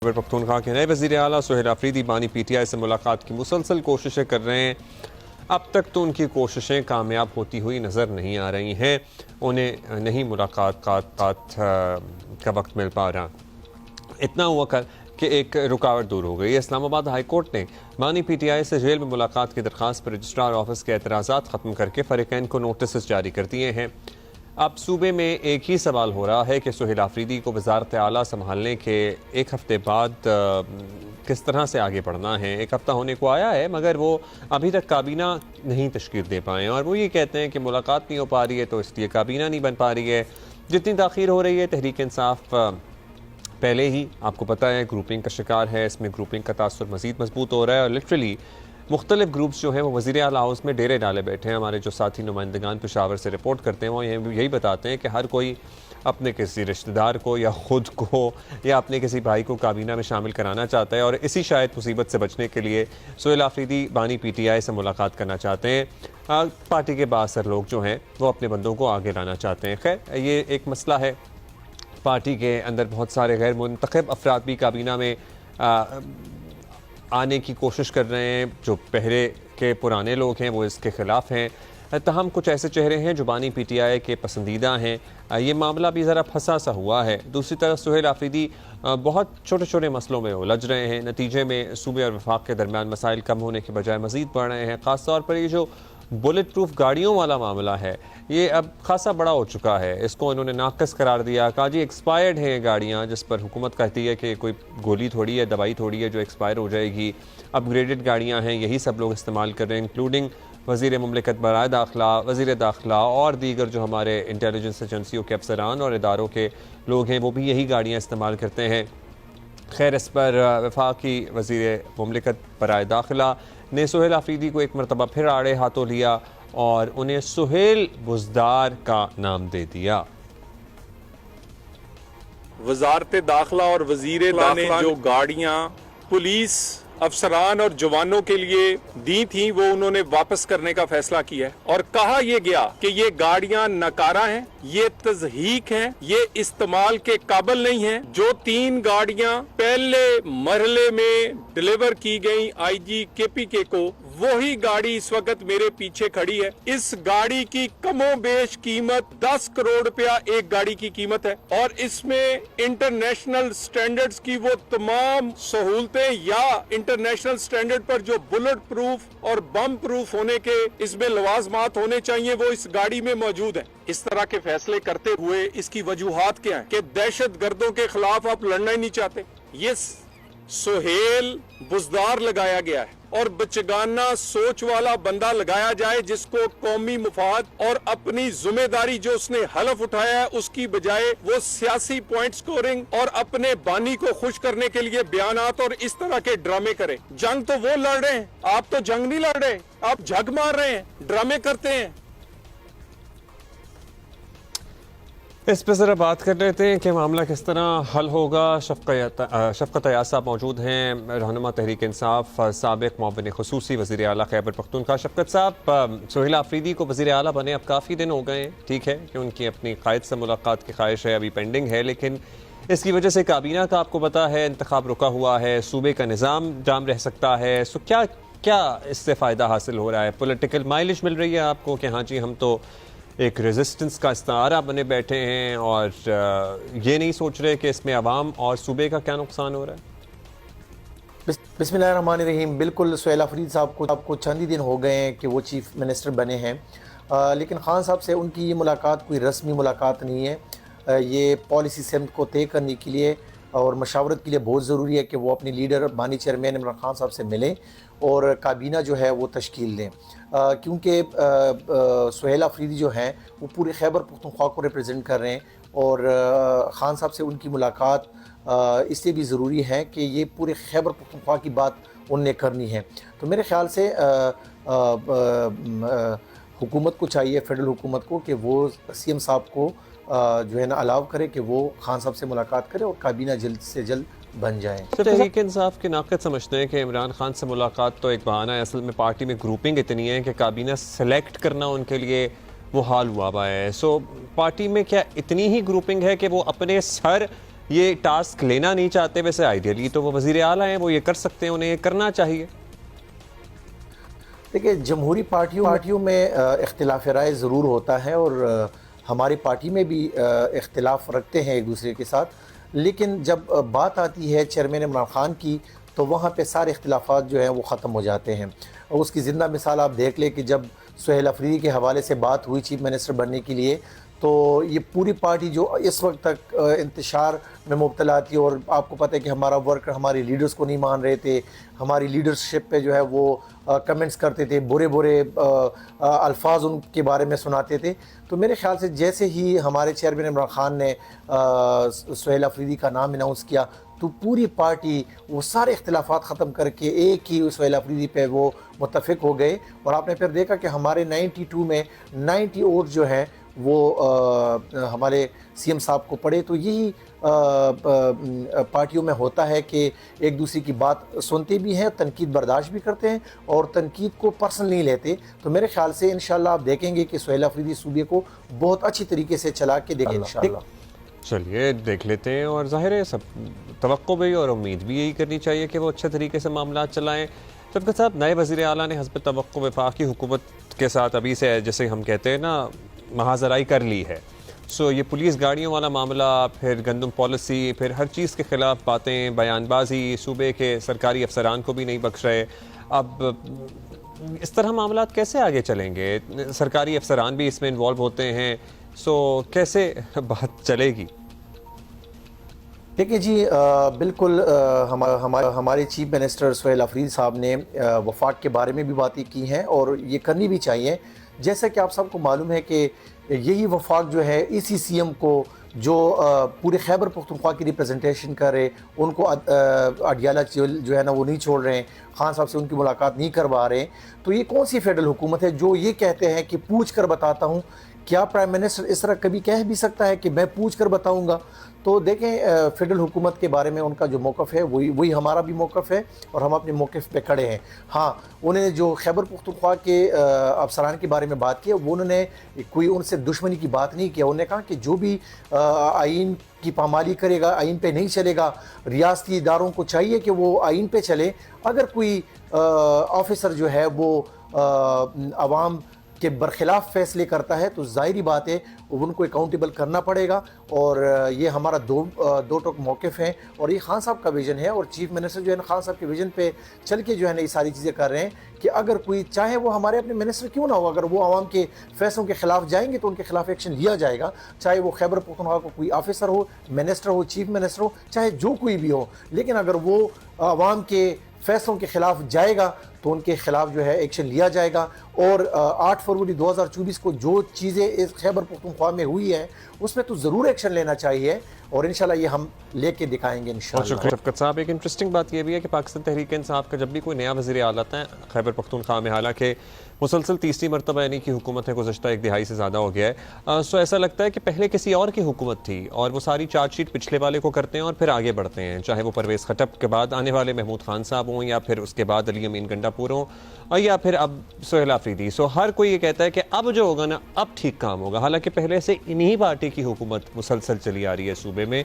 खैबर पख्तूनख्वा के नए वज़ीर आला सुहेल आफरीदी बानी PTI से मुलाकात की मुसलसल कोशिशें कर रहे हैं। अब तक तो उनकी कोशिशें कामयाब होती हुई नज़र नहीं आ रही हैं। उन्हें नहीं मुलाकात का वक्त मिल पा रहा। इतना हुआ कि एक रुकावट दूर हो गई। इस्लामाबाद हाई कोर्ट ने बानी PTI से जेल में मुलाकात की दरख्वास्त पर रजिस्ट्रार ऑफिस के एतराज़ात ख़त्म करके फ़रीक़ैन को नोटिस जारी कर दिए हैं। अब सूबे में एक ही सवाल हो रहा है कि सुहेल आफरीदी को वज़ारत आला संभालने के एक हफ़्ते बाद किस तरह से आगे बढ़ना है। एक हफ़्ता होने को आया है मगर वो अभी तक काबीना नहीं तश्कील दे पाए और वो ये कहते हैं कि मुलाकात नहीं हो पा रही है तो इसलिए काबीना नहीं बन पा रही है। जितनी ताख़ीर हो रही है तहरीक इंसाफ पहले ही आपको पता है ग्रुपिंग का शिकार है। इसमें ग्रुपिंग का तासुर मज़ीद मजबूत हो रहा है और लिटरली मुख्तलिफ ग्रुप्स जो हैं वो वज़ीर आला हाउस में डेरे डाले बैठे हैं। हमारे जो साथी नुमाइंदगान पेशावर से रिपोर्ट करते हैं वो यही बताते हैं कि हर कोई अपने किसी रिश्तेदार को या ख़ुद को या अपने किसी भाई को काबीना में शामिल कराना चाहता है और इसी शायद मुसीबत से बचने के लिए सुहेल आफरीदी बानी PTI से मुलाकात करना चाहते हैं। पार्टी के बासर लोग जो हैं वो अपने बंदों को आगे लाना चाहते हैं। खैर ये एक मसला है। पार्टी के अंदर बहुत सारे गैर मुंतखब अफराद भी काबीना में आने की कोशिश कर रहे हैं। जो पहले के पुराने लोग हैं वो इसके ख़िलाफ़ हैं। तहम कुछ ऐसे चेहरे हैं जो बानी PTI के पसंदीदा हैं। ये मामला भी ज़रा फंसा सा हुआ है। दूसरी तरफ सुहेल आफरीदी बहुत छोटे छोटे मसलों में उलझ रहे हैं। नतीजे में सूबे और वफाक के दरमियान मसाइल कम होने के बजाय मज़ीद बढ़ रहे हैं। ख़ास तौर पर ये जो बुलेट प्रूफ गाड़ियों वाला मामला है ये अब खासा बड़ा हो चुका है। इसको इन्होंने नाकस करार दिया। कहा जी एक्सपायर्ड हैं ये गाड़ियाँ, जिस पर हुकूमत कहती है कि कोई गोली थोड़ी है, दवाई थोड़ी है जो एक्सपायर हो जाएगी। अपग्रेडेड गाड़ियाँ हैं, यही सब लोग इस्तेमाल कर रहे हैं, इंक्लूडिंग वज़ीर मुमलिकत बराए दाखिला, वज़ीर दाखिला और दीगर जो हमारे इंटेलिजेंस एजेंसियों के अफसरान और इदारों के लोग हैं वो भी यही गाड़ियाँ इस्तेमाल करते हैं। खैर इस पर वफाकी वज़ीर मुमलिकत बराए दाखिला ने सुहेल आफरीदी को एक मरतबा फिर आड़े हाथों लिया और उन्हें सुहेल बुज़दार का नाम दे दिया। वज़ारत दाखिला और वज़ीर दाखिला ने जो गाड़ियाँ पुलिस अफसरान और जवानों के लिए दी थी वो उन्होंने वापस करने का फैसला किया है और कहा यह गया कि ये गाड़ियां नकारा हैं, ये तज़हीक हैं, ये इस्तेमाल के काबिल नहीं हैं। जो 3 गाड़ियां पहले मरहले में डिलीवर की गई IG KPK को, वही गाड़ी इस वक्त मेरे पीछे खड़ी है। इस गाड़ी की कमो बेश कीमत 10 करोड़ रुपया एक गाड़ी की कीमत है और इसमें इंटरनेशनल स्टैंडर्ड्स की वो तमाम सहूलतें या इंटरनेशनल स्टैंडर्ड पर जो बुलेट प्रूफ और बम प्रूफ होने के इसमें लवाजमात होने चाहिए वो इस गाड़ी में मौजूद है। इस तरह के फैसले करते हुए इसकी वजूहात क्या है कि दहशत गर्दों के खिलाफ आप लड़ना ही नहीं चाहते। ये सुहेल बुज़दार लगाया गया है और बचगाना सोच वाला बंदा लगाया जाए जिसको कौमी मुफाद और अपनी जिम्मेदारी जो उसने हलफ उठाया है उसकी बजाय वो सियासी पॉइंट स्कोरिंग और अपने बानी को खुश करने के लिए बयानात और इस तरह के ड्रामे करे। जंग तो वो लड़ रहे हैं, आप तो जंग नहीं लड़ रहे, आप झग मार रहे हैं, ड्रामे करते हैं। इस पर ज़रा बात कर लेते हैं कि मामला किस तरह हल होगा। शफ़क़त अयाज साहब मौजूद हैं, रहनुमा तहरीक इंसाफ, साबिक़ मुअव्विन ख़ुसूसी वज़ीर आला खैबर पख्तूनख्वा। शफ़क़त साहब, सुहेल आफरीदी को वज़ीर आला बने अब काफ़ी दिन हो गए हैं। ठीक है कि उनकी अपनी कायद से मुलाकात की ख्वाहिश है, अभी पेंडिंग है, लेकिन इसकी वजह से काबीना का आपको पता है इंतखाब रुका हुआ है, सूबे का निज़ाम जाम रह सकता है। सो क्या इससे फ़ायदा हासिल हो रहा है? पॉलिटिकल माइलेज मिल रही है आपको कि हाँ जी हम तो एक रेजिस्टेंस का इस्तारा बने बैठे हैं और ये नहीं सोच रहे कि इसमें अवाम और सूबे का क्या नुकसान हो रहा है? बिस्मिल्लाहिर्रहमानिर्रहीम। बिल्कुल सुहेल आफरीदी साहब को आपको चंद ही दिन हो गए हैं कि वो चीफ़ मिनिस्टर बने हैं, लेकिन ख़ान साहब से उनकी ये मुलाकात कोई रस्मी मुलाकात नहीं है। ये पॉलिसी सिमत को तय करने के लिए और मशावरत के लिए बहुत ज़रूरी है कि वो अपनी लीडर बानी चेयरमैन इमरान खान साहब से मिलें और काबीना जो है वो तश्कील दें, क्योंकि सुहेल आफरीदी जो हैं वो पूरे खैबर पख्तूनख्वा को रिप्रेजेंट कर रहे हैं और खान साहब से उनकी मुलाकात इसलिए भी ज़रूरी है कि ये पूरे खैबर पख्तूनख्वा की बात उनने करनी है। तो मेरे ख़्याल से हुकूमत को चाहिए, फेडरल हुकूमत को, कि वो CM साहब को जो है ना अलाउ करे कि वो खान साहब से मुलाकात करे और काबीना जल्द से जल्द बन जाए। तहरीक इंसाफ के नाक़द समझते हैं कि इमरान खान से मुलाकात तो एक बहाना है, असल में पार्टी में ग्रुपिंग इतनी है कि काबीना सेलेक्ट करना उनके लिए वो हाल हुआ है। सो पार्टी में क्या इतनी ही ग्रुपिंग है कि वो अपने सर ये टास्क लेना नहीं चाहते? वैसे आइडियली तो वो वज़ीर आला हैं, वो ये कर सकते हैं, उन्हें ये करना चाहिए। देखिए, जमहूरी पार्टियों में इख्तिलाफ राय ज़रूर होता है और हमारी पार्टी में भी इख्तिलाफ रखते हैं एक दूसरे के साथ, लेकिन जब बात आती है चेयरमैन इमरान खान की तो वहाँ पे सारे इख्तिलाफात जो हैं वो ख़त्म हो जाते हैं। और उसकी ज़िंदा मिसाल आप देख लें कि जब सुहेल अफरीदी के हवाले से बात हुई चीफ मिनिस्टर बनने के लिए, तो ये पूरी पार्टी जो इस वक्त तक इंतशार में मुब्तला थी, और आपको पता है कि हमारा वर्क हमारे लीडर्स को नहीं मान रहे थे, हमारी लीडरशिप पे जो है वो कमेंट्स करते थे, बुरे बुरे अल्फाज उनके बारे में सुनाते थे। तो मेरे ख्याल से जैसे ही हमारे चेयरमैन इमरान खान ने सुहेल अफरीदी का नाम अनाउंस किया तो पूरी पार्टी वो सारे इख्तिलाफात ख़त्म करके एक ही सुहेल अफरीदी पे वो मुत्तफ़िक हो गए। और आपने फिर देखा कि हमारे 92 में 90 वोट जो है वो हमारे सीएम साहब को पड़े। तो यही पार्टियों में होता है कि एक दूसरे की बात सुनते भी हैं, तनकीद बर्दाश्त भी करते हैं और तनकीद को पर्सनल नहीं लेते। तो मेरे ख्याल से इंशाल्लाह आप देखेंगे कि सुहेल अफरीदी सूबे को बहुत अच्छी तरीके से चला के देंगे इंशाल्लाह। चलिए देख लेते हैं, और ज़ाहिर है सब तवक्को भी और उम्मीद भी यही करनी चाहिए कि वो अच्छे तरीके से मामला चलाएँ। शफ़क़त साहब, नए वज़ीर आला ने हस्ब तवक्को वफाकी हुकूमत के साथ अभी से, जैसे हम कहते हैं ना, महाजराई कर ली है। सो ये पुलिस गाड़ियों वाला मामला, फिर गंदम पॉलिसी, फिर हर चीज़ के ख़िलाफ़ बातें, बयानबाजी, सूबे के सरकारी अफसरान को भी नहीं बख्श रहे। अब इस तरह मामला कैसे आगे चलेंगे? सरकारी अफसरान भी इसमें इन्वॉल्व होते हैं, सो कैसे बात चलेगी? देखिए जी, बिल्कुल हमारे चीफ मिनिस्टर सुहेल अफरीदी साहब ने वफाक के बारे में भी बातें की हैं और ये करनी भी चाहिए। जैसा कि आप सबको मालूम है कि यही वफाक जो है इसी सीएम को जो पूरे खैबर पख्तूनख्वा की रिप्रेजेंटेशन कर रहे, उनको अडियाला जो है ना वो नहीं छोड़ रहे हैं, खान साहब से उनकी मुलाकात नहीं करवा रहे। तो ये कौन सी फेडरल हुकूमत है जो ये कहते हैं कि पूछ कर बताता हूँ? क्या प्राइम मिनिस्टर इस तरह कभी कह भी सकता है कि मैं पूछ कर बताऊँगा? तो देखें, फेडरल हुकूमत के बारे में उनका जो मौक़िफ़ है वही हमारा भी मौक़िफ़ है और हम अपने मौक़िफ़ पे खड़े हैं। हाँ, उन्हें जो खैबर पख्तूनख्वा के अफसरान के बारे में बात की, वो उन्होंने कोई उनसे दुश्मनी की बात नहीं किया। उन्होंने कहा कि जो भी आइन की पामाली करेगा, आइन पे नहीं चलेगा, रियासती इदारों को चाहिए कि वो आइन पे चले। अगर कोई ऑफिसर जो है वो आवाम के बरखिलाफ़ फ़ैसले करता है तो ज़ाहिरी बात है उनको अकाउंटेबल करना पड़ेगा। और ये हमारा दो टोक मौक़िफ़ हैं और ये खान साहब का विज़न है और चीफ मिनिस्टर जो है ना खान साहब के विज़न पे चल के जो है ना ये सारी चीज़ें कर रहे हैं कि अगर कोई चाहे वो हमारे अपने मिनिस्टर क्यों ना हो, अगर वो आवाम के फ़ैसलों के ख़िलाफ़ जाएंगे तो उनके ख़िलाफ़ एक्शन लिया जाएगा। चाहे वो खैबर पख्तूनख्वा को कोई ऑफिसर हो, मिनिस्टर हो, चीफ मिनिस्टर हो, चाहे जो कोई भी हो, लेकिन अगर वो आवाम के फैसलों के खिलाफ जाएगा तो उनके खिलाफ जो है एक्शन लिया जाएगा। और 8 फरवरी 2024 को जो चीज़ें इस खैबर पख्तूनख्वा में हुई है उसमें तो ज़रूर एक्शन लेना चाहिए और इंशाल्लाह ये हम लेके दिखाएंगे इंशाल्लाह। शफ़क़त साहब, एक इंटरेस्टिंग बात यह भी है कि पाकिस्तान तहरीक इंसाफ का जब भी कोई नया वज़ीर आला आता है खैबर पख्तूनख्वा में, हालांकि मुसलसल तीसरी मरतबा यानी कि हुकूमत है, गुज़श्ता 1 दिहाई से ज़्यादा हो गया है, सो ऐसा लगता है कि पहले किसी और की हुकूमत थी और वो सारी चार्जशीट पिछले वाले को करते हैं और फिर आगे बढ़ते हैं, चाहे वो परवेज़ खटक के बाद आने वाले महमूद खान साहब हों या फिर उसके बाद अली अमीन गंडापुर हों और या फिर अब सुहेल अफरीदी। सो हर कोई ये कहता है कि अब जो होगा ना अब ठीक काम होगा, हालांकि पहले से इन्हीं पार्टी की हुकूमत मुसलसल चली आ रही है सूबे में।